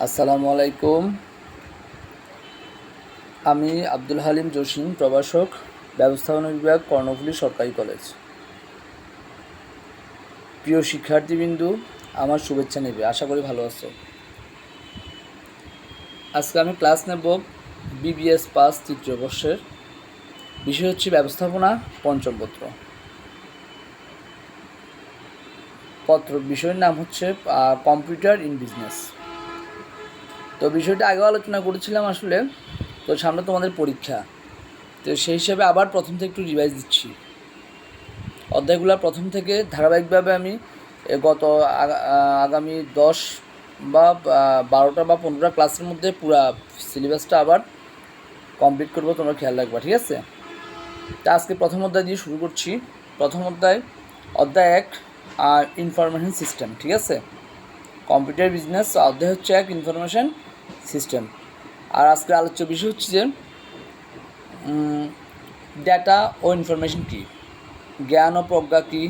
আসসালামু আলাইকুম। আমি আব্দুল হালিম জসিম, প্রভাষক, ব্যবস্থাপনা বিভাগ, কর্ণফুলী সরকারি কলেজ। প্রিয় শিক্ষার্থীবৃন্দু, আমার শুভেচ্ছা নেবে, আশা করি ভালো আছো। আজকে আমি ক্লাস নেব বিবিএস পাস তৃতীয় বর্ষের। বিষয় হচ্ছে ব্যবস্থাপনা পঞ্চম পত্র। বিষয়ের নাম হচ্ছে কম্পিউটার ইন বিজনেস। তো বিষয়টা আগেও আলোচনা করেছিলাম আসলে। তো সামনে তোমাদের পরীক্ষা, তো সেই হিসাবে আবার প্রথম থেকে একটু রিভাইজ দিচ্ছি। অধ্যায়গুলো প্রথম থেকে ধারাবাহিকভাবে আমি আগামী 10 বা 12টা বা 15টা ক্লাসের মধ্যে পুরা সিলেবাসটা আবার কমপ্লিট করবো, তোমরা খেয়াল রাখবা, ঠিক আছে? তা আজকে প্রথম অধ্যায় দিয়ে শুরু করছি। প্রথম অধ্যায় 1 আর ইনফরমেশন সিস্টেম, ঠিক আছে? কম্পিউটার বিজনেস অধ্যায় হচ্ছে 1 ইনফরমেশন সিস্টেম। আর আজকে আলোচ্য বিষয় হচ্ছে যে ডেটা ও ইনফরমেশন কী, জ্ঞান ও প্রজ্ঞা কী,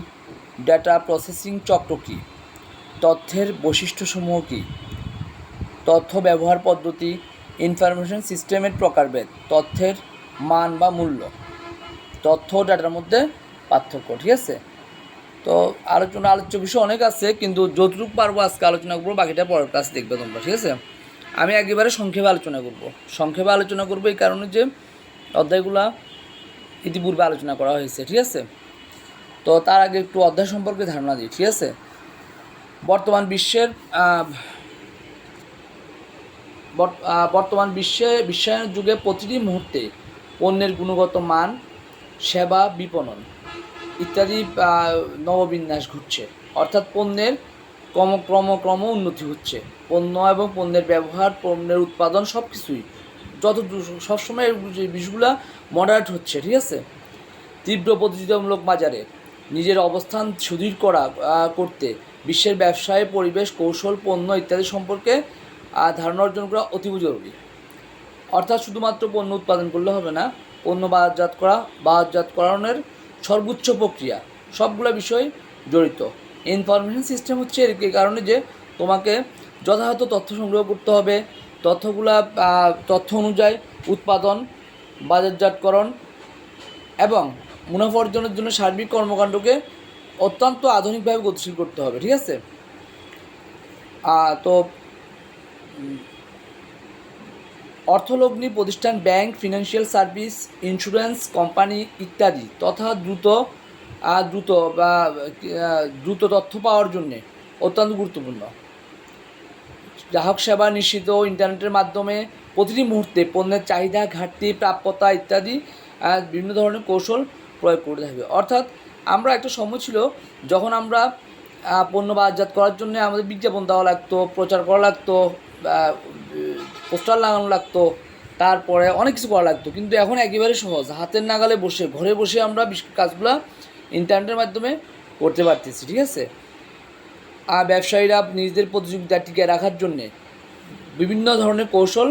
ডেটা প্রসেসিং চক্র কী, তথ্যের বৈশিষ্ট্যসমূহ কী, তথ্য ব্যবহার পদ্ধতি, ইনফরমেশন সিস্টেমের প্রকারভেদ, তথ্যের মান বা মূল্য, তথ্য ও ডেটার মধ্যে পার্থক্য, ঠিক আছে? তো আলোচ্য বিষয় অনেক আছে, কিন্তু যতটুকু পারবো আজকে আলোচনা করবো, বাকিটা পরের ক্লাস দেখবে তোমরা, ঠিক আছে? আমি একেবারে সংক্ষেপে আলোচনা করবো এই কারণে যে অধ্যায়গুলা ইতিপূর্বে আলোচনা করা হয়েছে, ঠিক আছে? তো তার আগে একটু অধ্যায় সম্পর্কে ধারণা দিই, ঠিক আছে? বর্তমান বিশ্বায়নের যুগে প্রতিটি মুহূর্তে পণ্যের গুণগত মান, সেবা, বিপণন ইত্যাদি নববিন্যাস ঘটছে। অর্থাৎ পণ্যের ক্রম উন্নতি হচ্ছে। পণ্য এবং পণ্যের ব্যবহার, পণ্যের উৎপাদন সব কিছুই সবসময় বিষয়গুলো মডারেট হচ্ছে, ঠিক আছে? তীব্র প্রতিযোগিতামূলক বাজারে নিজের অবস্থান সুদৃঢ় করতে বিশ্বের ব্যবসায় পরিবেশ, কৌশল, পণ্য ইত্যাদি সম্পর্কে ধারণা অর্জন করা অতীব জরুরি। অর্থাৎ শুধুমাত্র পণ্য উৎপাদন করলে হবে না, পণ্য বাজারজাতকরণের সর্বোচ্চ প্রক্রিয়া, সবগুলো বিষয় জড়িত। ইনফরমেশন সিস্টেম হচ্ছে এর কারণে যে তোমাকে যথাযথ তথ্য সংগ্রহ করতে হবে, তথ্য অনুযায়ী উৎপাদন, বাজারজাতকরণ এবং মুনাফা অর্জনের জন্য সার্বিক কর্মকাণ্ডকে অত্যন্ত আধুনিকভাবে গতিশীল করতে হবে, ঠিক আছে? তো অর্থলগ্নি প্রতিষ্ঠান, bank, financial service, insurance company ইত্যাদি তথা দ্রুত তথ্য পাওয়ার জন্যে অত্যন্ত গুরুত্বপূর্ণ। গ্রাহক সেবা নিশ্চিত ইন্টারনেটের মাধ্যমে প্রতিটি মুহূর্তে পণ্যের চাহিদা, ঘাটতি, প্রাপ্যতা ইত্যাদি বিভিন্ন ধরনের কৌশল প্রয়োগ করতে হবে। অর্থাৎ আমরা একটা সময় ছিল যখন আমরা পণ্য বাজারজাত করার জন্য আমাদের বিজ্ঞাপন দেওয়া লাগতো, প্রচার করা লাগতো, পোস্টার লাগানো লাগতো, তারপরে অনেক কিছু করা লাগতো। কিন্তু এখন একেবারে সহজ, হাতের নাগালে বসে ঘরে বসে আমরা কাজগুলো ইন্টারনেটের মাধ্যমে করতে পারতেছি, ঠিক আছে? আর ব্যবসায়ীরা নিজেদের প্রতিযোগিতা টিকে রাখার জন্যে বিভিন্ন ধরনের কৌশল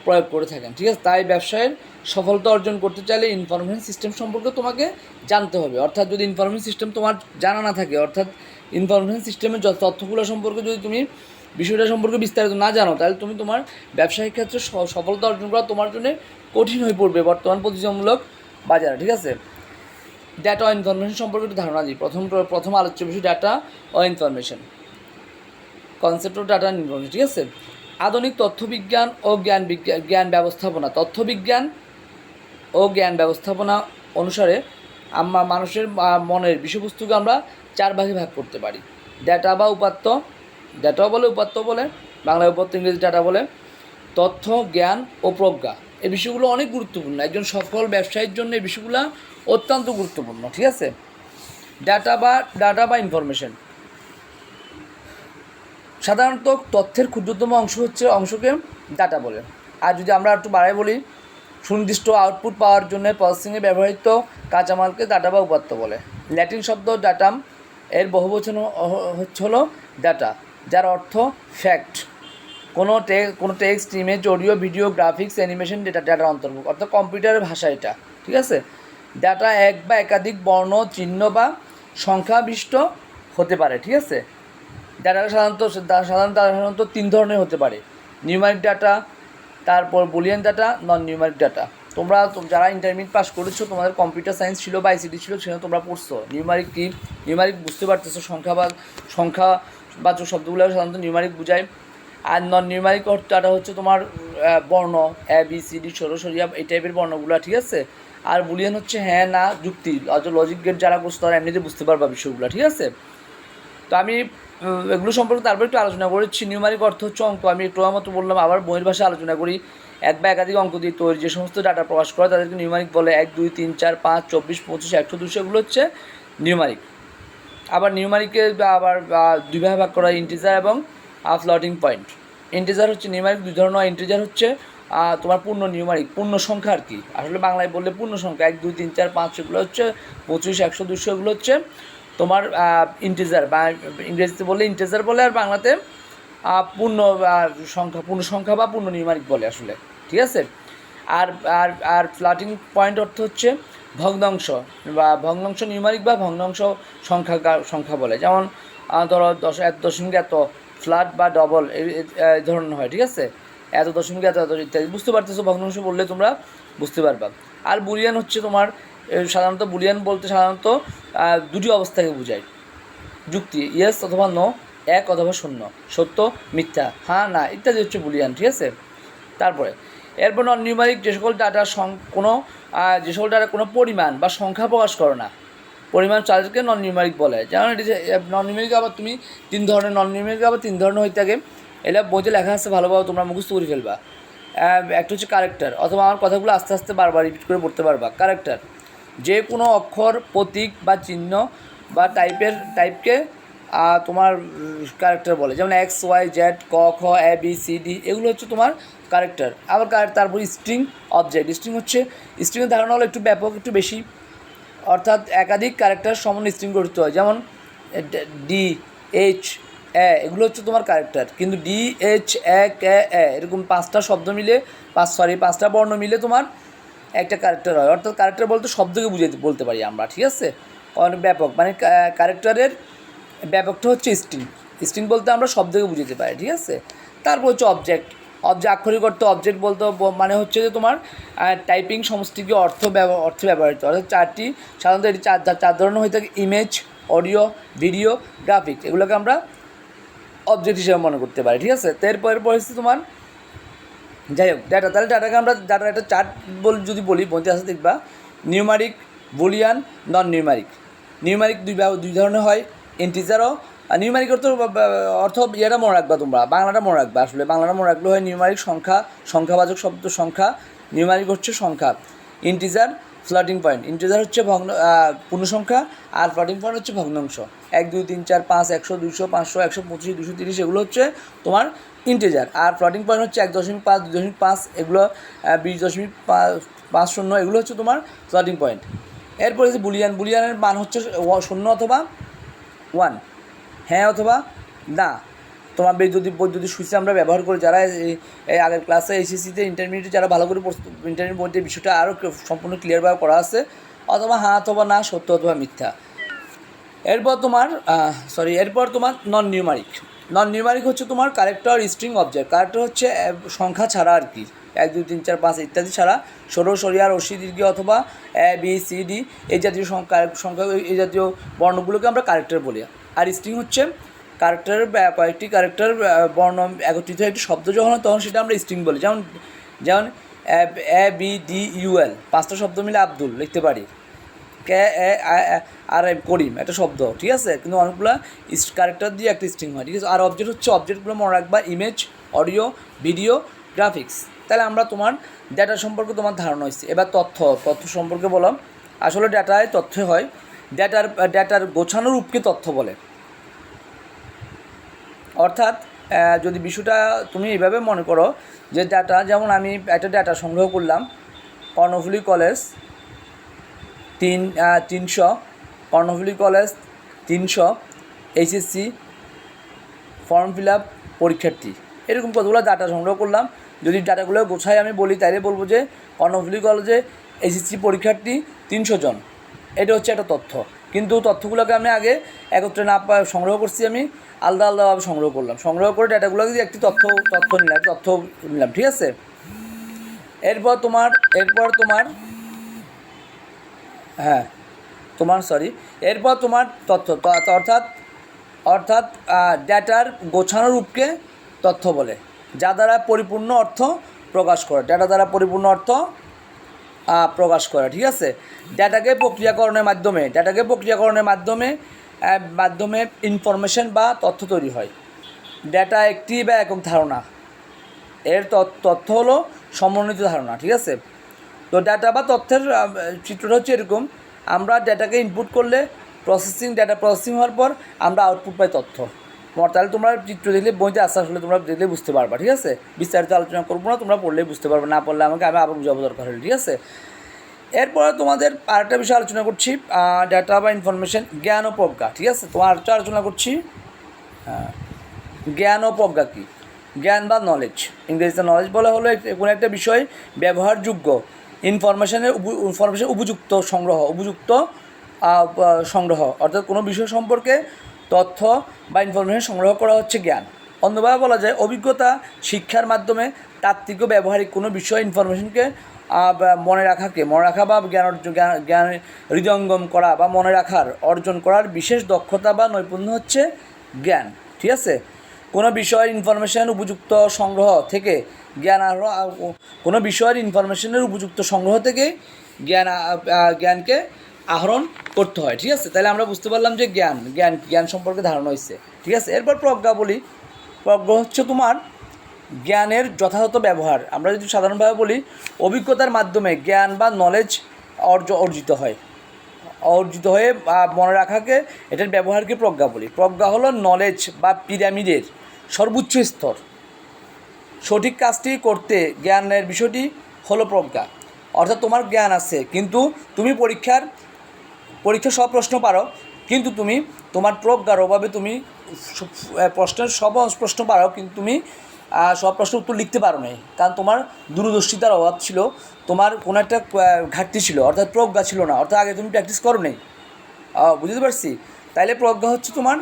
প্রয়োগ করে থাকেন, ঠিক আছে? তাই ব্যবসায়ের সফলতা অর্জন করতে চাইলে ইনফরমেশন সিস্টেম সম্পর্কে তোমাকে জানতে হবে। অর্থাৎ যদি ইনফরমেশন সিস্টেম তোমার জানা না থাকে, অর্থাৎ ইনফরমেশন সিস্টেমের তথ্যগুলো সম্পর্কে যদি তুমি বিষয়টা সম্পর্কে বিস্তারিত না জানো, তাহলে তুমি তোমার ব্যবসায়িক ক্ষেত্রে সফলতা অর্জন করা তোমার জন্য কঠিন হয়ে পড়বে বর্তমান প্রতিযোগিতামূলক বাজারে, ঠিক আছে? ডেটা ও ইনফরমেশন সম্পর্কে একটু ধারণা দিই। প্রথম আলোচ্য বিষয় ডেটা ও information, concept of data and information, ঠিক আছে? আধুনিক তথ্যবিজ্ঞান ও জ্ঞান ব্যবস্থাপনা, তথ্যবিজ্ঞান ও জ্ঞান ব্যবস্থাপনা অনুসারে আমরা মানুষের মনের বিষয়বস্তুকে আমরা 4 ভাগে ভাগ করতে পারি। ডেটা বা উপাত্ত, ডেটাও বলে উপাত্ত বলে, বাংলা উপাত্ত, ইংরেজি ডাটা বলে। তথ্য, জ্ঞান ও প্রজ্ঞা, এই বিষয়গুলো অনেক গুরুত্বপূর্ণ। একজন সফল ব্যবসায়ীর জন্য এই বিষয়গুলো অত্যন্ত গুরুত্বপূর্ণ, ঠিক আছে? ডাটা বা ইনফরমেশন সাধারণত তথ্যের ক্ষুদ্রতম অংশকে ডাটা বলে। আর যদি আমরা একটু বাড়াই বলি, সুনির্দিষ্ট আউটপুট পাওয়ার জন্য প্রসেসিংয়ে ব্যবহৃত কাঁচামালকে ডাটা বা উপাত্ত বলে। ল্যাটিন শব্দ ডাটাম এর বহুবচন হলো ডাটা, যার অর্থ ফ্যাক্ট। কোনো text, image, audio, video, graphics, animation ডাটার অন্তর্ভুক্ত, অর্থাৎ কম্পিউটারের ভাষা এটা, ঠিক আছে? ডাটা এক বা একাধিক বর্ণ, চিহ্ন বা সংখ্যাবিষ্ট হতে পারে, ঠিক আছে? ডাটা সাধারণত 3 ধরনের হতে পারে। নিউমারিক ডাটা, তারপর বুলিয়ান ডাটা, নন নিউমারিক ডাটা। তোমরা যারা ইন্টারমিডিয়েট পাস করেছো, তোমাদের কম্পিউটার সায়েন্স ছিল বা আইসিটি ছিল, সেখানে তোমরা পড়ছো নিউমারিক কি। নিউমারিক বুঝতে পারতেছো, সংখ্যাবাচক শব্দগুলো সাধারণত নিউমারিক বোঝায়। আর নন নিউমারিক ডাটা হচ্ছে তোমার বর্ণ এ বি সি ডি সরিয়া এই টাইপের বর্ণগুলো, ঠিক আছে। আর বুলিয়ান হচ্ছে হ্যাঁ না যুক্তি, লজিক গেট যারা করছে তারা এমনিতে বুঝতে পারবা বিষয়গুলো, ঠিক আছে। তো আমি এগুলো সম্পর্কে তারপর একটু আলোচনা করেছি। নিউমারিক অর্থ হচ্ছে অঙ্ক, আমি একটু মতো বললাম। আবার বইয়ের ভাষায় আলোচনা করি। এক বা একাধিক অঙ্ক দিয়ে তৈরি যে সমস্ত ডাটা প্রকাশ করে তাদেরকে নিউমারিক বলে। 1 2 3 4 5 24 25 100 200 এগুলো হচ্ছে নিউমারিক। আবার নিউমারিকে আবার দুই ভাগে ভাগ করা হয়, ইন্টিজার এবং ফ্লোটিং পয়েন্ট। ইন্টিজার হচ্ছে নিউমারিক দুই ধরনের হয়। ইন্টিজার হচ্ছে তোমার পূর্ণ নিউমারিক, পূর্ণ সংখ্যা আর কি, আসলে বাংলায় বললে পূর্ণ সংখ্যা। 1 2 3 4 5 এগুলো হচ্ছে 25 100 200 এগুলো হচ্ছে তোমার ইন্টিজার, বা ইংরেজিতে বললে ইন্টিজার বলে, আর বাংলাতে পূর্ণ সংখ্যা বা পূর্ণ নিউমারিক বলে আসলে, ঠিক আছে। আর আর আর ফ্লোটিং পয়েন্ট অর্থ হচ্ছে ভগ্নাংশ, বা ভগ্নাংশ নিউমারিক বা ভগ্নাংশ সংখ্যা বলে। যেমন ধরো 1 দশমিক এত, ফ্ল্যাট বা ডবল এই ধরনের হয়, ঠিক আছে। এত দশমিক এত ইত্যাদি, বুঝতে পারতেছো। ভগ্নাংশ বললে তোমরা বুঝতে পারবা। আর বুলিয়ান হচ্ছে তোমার সাধারণত বুলিয়ান বলতে সাধারণত দুটি অবস্থাকে বোঝায়, যুক্তি ইয়েস অথবা নো, এক অথবা শূন্য, সত্য মিথ্যা, হ্যাঁ না ইত্যাদি হচ্ছে বুলিয়ান, ঠিক আছে। তারপরে এরপর নন নিউমারিক যে সকল ডাটা কোনো পরিমাণ বা সংখ্যা প্রকাশ করে না, পরিমাণ তাদেরকে নন নিউমারিক বলে। যেমন এটি নন নিউমারিক আবার তুমি 3 ধরনের, নন নিউমারিক আবার 3 ধরনের হয়ে থাকে। এটা বইতে লেখা আছে, ভালোভাবে তোমরা মুখস্থ করে ফেলবা। একটা হচ্ছে ক্যারেক্টার, অথবা আমার কথাগুলো আস্তে আস্তে বারবার রিপিট করে পড়তে পারবা। ক্যারেক্টার যে কোনো অক্ষর, প্রতীক বা চিহ্ন বা টাইপকে তোমার ক্যারেক্টার বলে। যেমন এক্স ওয়াই জেড ক খ এ বি সি ডি এগুলো হচ্ছে তোমার ক্যারেক্টার। আবার তারপর স্ট্রিং অবজেক্ট। স্ট্রিংয়ের ধারণা হলো একটু ব্যাপক, একটু বেশি, অর্থাৎ একাধিক ক্যারেক্টার সমন্বয়ে স্ট্রিং গঠিত হয়। যেমন ডি এইচ এ এগুলো হচ্ছে তোমার ক্যারেক্টার। কিন্তু ডি এইচ এ কে এ এরকম 5টা শব্দ মিলে 5টা বর্ণ মিলে তোমার একটা ক্যারেক্টার হয়। অর্থাৎ ক্যারেক্টার বলতে শব্দকে বলতে পারি আমরা, ঠিক আছে। অনেক ব্যাপক, মানে ক্যারেক্টারের ব্যাপকটা হচ্ছে স্ট্রিং বলতে আমরা শব্দকে বুঝতে পারি, ঠিক আছে। তারপর হচ্ছে অবজেক্ট আক্ষরিক অর্থ। অবজেক্ট বলতে মানে হচ্ছে যে তোমার টাইপিং সমষ্টিকে অর্থে ব্যবহৃত, অর্থাৎ সাধারণত এটি চার ধরনের হয়ে থাকে: ইমেজ, অডিও, ভিডিও, গ্রাফিক্স। এগুলোকে আমরা অবজেক্ট হিসেবে মনে করতে পারি, ঠিক আছে। তো এরপরে হচ্ছে তোমার যাই হোক ডাটা। তাহলে ডাটাকে আমরা ডাটার একটা চার্ট যদি বলি, বলতে আসতে দেখবা নিউমারিক, বুলিয়ান, নন নিউমারিক। নিউমারিক দুই ধরনের হয়, ইন্টিজারও। নিউমারিক অর্থ ইয়েটা মনে রাখবা তোমরা, বাংলাটা মনে রাখবা। আসলে বাংলাটা মনে রাখলে হয় নিউমারিক সংখ্যাবাচক শব্দ সংখ্যা, নিউমারিক হচ্ছে সংখ্যা। Integer, floating point. ইন্টিজার হচ্ছে পূর্ণ সংখ্যা, আর ফ্লোটিং পয়েন্ট হচ্ছে ভগ্নাংশ। 1 2 3 4 5 100 200 500 125 230 এগুলো হচ্ছে তোমার ইন্টিজার। আর ফ্লোটিং পয়েন্ট হচ্ছে 1.5 2.5 এগুলো 20.50 এগুলো হচ্ছে তোমার ফ্লোটিং পয়েন্ট। এরপরে হচ্ছে বুলিয়ানের মান হচ্ছে 0 অথবা 1, হ্যাঁ অথবা না। তোমার বৈদ্যুতিক সুইচে আমরা ব্যবহার করি, যারা এই আগের ক্লাসে এইচএসসিতে ইন্টারমিডিয়েটে যারা ভালো করে ইন্টারমিডিয়েট বইতে বিষয়টা আরও সম্পূর্ণ ক্লিয়ারভাবে করা আছে। অথবা হ্যাঁ অথবা না, সত্য অথবা মিথ্যা। এরপর তোমার নন নিউমারিক হচ্ছে তোমার ক্যারেক্টার, স্ট্রিং, অবজেক্ট। ক্যারেক্টার হচ্ছে সংখ্যা ছাড়া আর কি, 1 2 3 4 5 ইত্যাদি ছাড়া, সরিয়া রশ্মি দীর্ঘ অথবা এ বি সি ডি এই জাতীয় সংখ্যা এই জাতীয় বর্ণগুলোকে আমরা ক্যারেক্টার বলি। আর স্ট্রিং হচ্ছে ক্যারেক্টারের কয়েকটি ক্যারেক্টার বর্ণ একত্রিত একটি শব্দ যখন হয় তখন সেটা আমরা স্ট্রিং বলি। যেমন A B D U L 5টা শব্দ মিলে আব্দুল লিখতে পারি। কে এ আর করিম একটা শব্দ, ঠিক আছে। কিন্তু অনেকগুলো ক্যারেক্টার দিয়ে একটা স্ট্রিং হয়, ঠিক আছে। আর অবজেক্টগুলো মনে রাখবা: ইমেজ, অডিও, ভিডিও, গ্রাফিক্স। তাহলে আমরা তোমার ডেটা সম্পর্কে তোমার ধারণা হয়েছে। এবার তথ্য সম্পর্কে বললাম। আসলে ডেটায় তথ্য হয়, ডেটার গোছানো রূপকে তথ্য বলে। অর্থাৎ যদি বিষয়টা তুমি এইভাবে মনে করো যে ডাটা, যেমন আমি একটা ডাটা সংগ্রহ করলাম, Karnaphuli college 300, Karnaphuli college 300 HSC form fill up পরীক্ষার্থী, এরকম কতগুলো ডাটা সংগ্রহ করলাম। যদি ডাটাগুলো গোছায় আমি বলি, তাইলে বলবো যে কর্ণফুলী কলেজে এইচএসসি পরীক্ষার্থী 300 জন। এটা হচ্ছে একটা তথ্য। কিন্তু তথ্যগুলোকে আমি আগে একত্রে না সংগ্রহ করছি, আমি আলাদা আলাদাভাবে সংগ্রহ করলাম, সংগ্রহ করে ডাটাগুলোকে দিয়ে একটি তথ্য নিলাম, ঠিক আছে। এরপর তোমার তথ্য অর্থাৎ ডেটার গোছানো রূপকে তথ্য বলে, যা দ্বারা পরিপূর্ণ অর্থ প্রকাশ করে, ঠিক আছে। ডেটাকে প্রক্রিয়াকরণের মাধ্যমে ইনফরমেশন বা তথ্য তৈরি হয়। ডেটা একটি বা একক ধারণা, এর তথ্য হলো সমন্বিত ধারণা, ঠিক আছে। তো ডেটা বা তথ্যের চিত্রটা হচ্ছে এরকম, আমরা ডেটাকে ইনপুট করলে ডেটা প্রসেসিং হওয়ার পর আমরা আউটপুট পাই তথ্য। তাহলে তোমরা চিত্র দেখলে বইতে আসা আসলে তোমরা দেখলে বুঝতে পারবা, ঠিক আছে। বিস্তারিত আলোচনা করবো না, তোমরা পড়লেই বুঝতে পারবে, না পড়লে আমি আবার বুঝাবো দরকার হলে, ঠিক আছে। এরপরে তোমাদের আরেকটা বিষয় আলোচনা করছি, ডেটা বা ইনফরমেশন, জ্ঞান ও প্রজ্ঞা, ঠিক আছে। তোমার আরেকটা আলোচনা করছি, জ্ঞান ও প্রজ্ঞা কী। জ্ঞান বা নলেজ, ইংরেজিতে নলেজ বলা হলো কোনো একটা বিষয় ব্যবহারযোগ্য ইনফরমেশন উপযুক্ত সংগ্রহ, অর্থাৎ কোনো বিষয় সম্পর্কে তথ্য বা ইনফরমেশন সংগ্রহ করা হচ্ছে জ্ঞান। অন্যভাবে বলা যায় অভিজ্ঞতা, শিক্ষার মাধ্যমে তাত্ত্বিক ও ব্যবহারিক কোনো বিষয় ইনফরমেশনকে মনে রাখা বা জ্ঞান হৃদয়ঙ্গম করা বা অর্জন করার বিশেষ দক্ষতা বা নৈপুণ্য হচ্ছে জ্ঞান, ঠিক আছে। কোনো বিষয়ের ইনফরমেশনের উপযুক্ত সংগ্রহ থেকে জ্ঞানকে আহরণ করতে হয়, ঠিক আছে। তাহলে আমরা বুঝতে পারলাম যে জ্ঞান সম্পর্কে ধারণা হয়েছে, ঠিক আছে। এরপর প্রজ্ঞা বলি। প্রজ্ঞা হচ্ছে তোমার জ্ঞানের যথাযথ ব্যবহার। আমরা যদি সাধারণভাবে বলি, অভিজ্ঞতার মাধ্যমে জ্ঞান বা নলেজ অর্জিত হয়ে মনে রাখাকে, এটার ব্যবহারকে প্রজ্ঞা বলি। প্রজ্ঞা হলো নলেজ বা পিরামিডের সর্বোচ্চ স্তর। সঠিক কাজটি করতে জ্ঞানের বিষয়টি হলো প্রজ্ঞা। অর্থাৎ তোমার জ্ঞান আছে, কিন্তু তুমি পরীক্ষা সব প্রশ্ন পারো, কিন্তু তোমার প্রজ্ঞার অভাবে তুমি সব প্রশ্ন পারো, কিন্তু তুমি সব প্রশ্নের উত্তর লিখতে পারো নাই, কারণ তোমার দূরদর্শিতার অভাব ছিল, তোমার কোনো একটা ঘাটতি ছিল, অর্থাৎ প্রজ্ঞা ছিল না, অর্থাৎ আগে তুমি প্র্যাকটিস করো নাই। বুঝতে পারছি। তাইলে প্রজ্ঞা হচ্ছে তোমার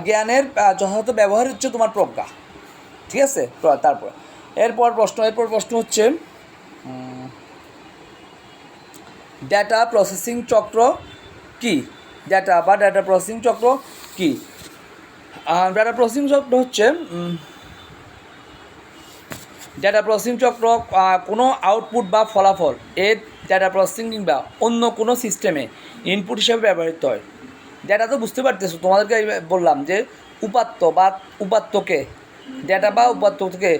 জ্ঞানের যথাযথ ব্যবহার হচ্ছে তোমার প্রজ্ঞা, ঠিক আছে। এরপর প্রশ্ন হচ্ছে ডেটা প্রসেসিং চক্র কী। ডেটা প্রসেসিং চক্র কী? ডেটা প্রসেসিং চক্র হচ্ছে কোনো আউটপুট বা ফলাফল এর ডেটা প্রসেসিং কিংবা অন্য কোনো সিস্টেমে ইনপুট হিসেবে ব্যবহৃত হয়। ডেটা তো বুঝতে পারতেছো, তোমাদেরকে বললাম যে ডেটা বা উপাত্ত থেকে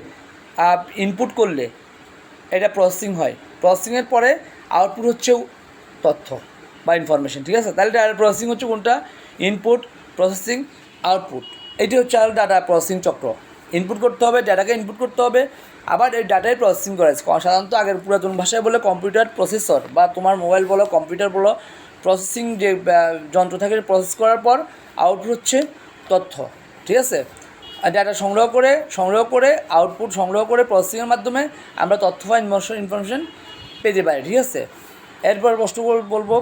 ইনপুট করলে এটা প্রসেসিং হয়, প্রসেসিংয়ের পরে আউটপুট হচ্ছে তথ্য বা ইনফরমেশন, ঠিক আছে। তাহলে ডাটা প্রসেসিং হচ্ছে কোনটা? Input, processing, output. এটি হচ্ছে আর ডাটা প্রসেসিং চক্র। ইনপুট করতে হবে, ডাটাকে ইনপুট করতে হবে, আবার এই ডাটায় প্রসেসিং করা যায়। সাধারণত আগের পুরাতন ভাষায় বলে কম্পিউটার প্রসেসর, বা তোমার মোবাইল বলো, কম্পিউটার বলো, প্রসেসিং যে যন্ত্র থাকে প্রসেস করার পর আউটপুট হচ্ছে তথ্য, ঠিক আছে। আর ডাটা সংগ্রহ করে আউটপুট সংগ্রহ করে প্রসেসিংয়ের মাধ্যমে আমরা তথ্য বা ইনফরমেশন পেতে পারি, ঠিক আছে। এরপর প্রশ্ন বলবো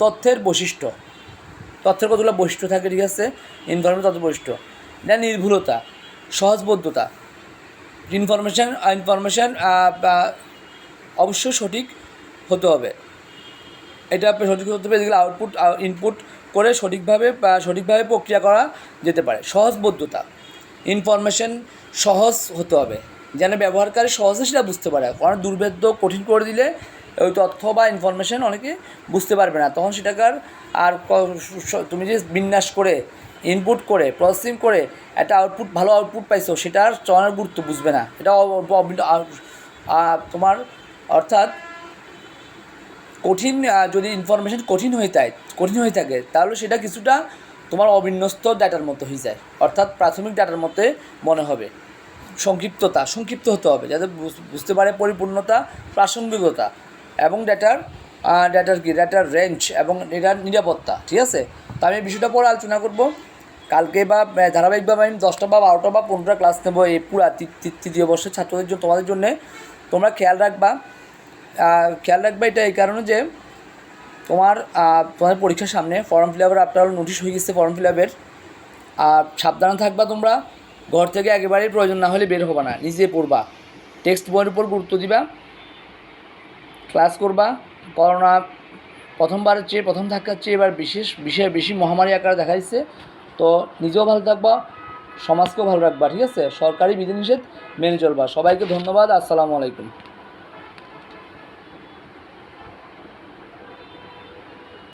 তথ্যের বৈশিষ্ট্য। তথ্যের কতগুলো বৈশিষ্ট্য থাকে, ঠিক আছে। ইনফরমেশন তথ্য বৈশিষ্ট্য, এটা নির্ভুলতা, সহজবোধ্যতা। ইনফরমেশন অবশ্যই সঠিক হতে হবে, এটা সঠিক হতে হবে, যেগুলো ইনপুট করে সঠিকভাবে প্রক্রিয়া করা যেতে পারে। সহজবোধ্যতা, ইনফরমেশন সহজ হতে হবে, যেন ব্যবহারকারী সহজে সেটা বুঝতে পারে। কারণ দুর্ভেদ্য কঠিন করে দিলে ওই তথ্য বা ইনফরমেশন অনেকে বুঝতে পারবে না, তখন সেটাকার আর তুমি যে বিন্যাস করে ইনপুট করে প্রসেসিং করে একটা ভালো আউটপুট পাইছো, সেটার চলার গুরুত্ব বুঝবে না। এটা তোমার অর্থাৎ যদি ইনফরমেশন কঠিন হয়ে থাকে, তাহলে সেটা কিছুটা তোমার অবিন্যস্ত ডাটার মতো হয়ে যায়, অর্থাৎ প্রাথমিক ডাটার মতো মনে হবে। সংক্ষিপ্ত হতে হবে, যাতে বুঝতে পারে পরিপূর্ণতা, প্রাসঙ্গিকতা এবং ডাটার রেঞ্জ এবং এটার নিরাপত্তা, ঠিক আছে। তো আমি এই বিষয়টা পরে আলোচনা করব কালকে, বা ধারাবাহিকভাবে আমি 10টা বা 12টা বা 15টা ক্লাস নেবো এই পুরা তৃতীয় বর্ষের ছাত্রদের জন্য, তোমাদের জন্যে। তোমরা খেয়াল রাখবা এটা এই কারণে যে তোমাদের পরীক্ষার সামনে ফর্ম ফিল আপের আপনার নোটিশ হয়ে গেছে ফর্ম ফিল আপের। সাবধানে থাকবা তোমরা, ঘর থেকে একেবারেই প্রয়োজন না হলে বের হবা না, নিজে পড়বা, টেক্সট বইয়ের উপর গুরুত্ব দিবা, ক্লাস করবা। করোনা প্রথমবারের চেয়ে প্রথম ধাক্কার চেয়ে এবার বেশি মহামারী আকারে দেখা দিচ্ছে। তো নিজেও ভালো থাকবা, সমাজকেও ভালো রাখবা, ঠিক আছে? সরকারি বিধিনিষেধ মেনে চলবা। সবাইকে ধন্যবাদ। আসসালামু আলাইকুম।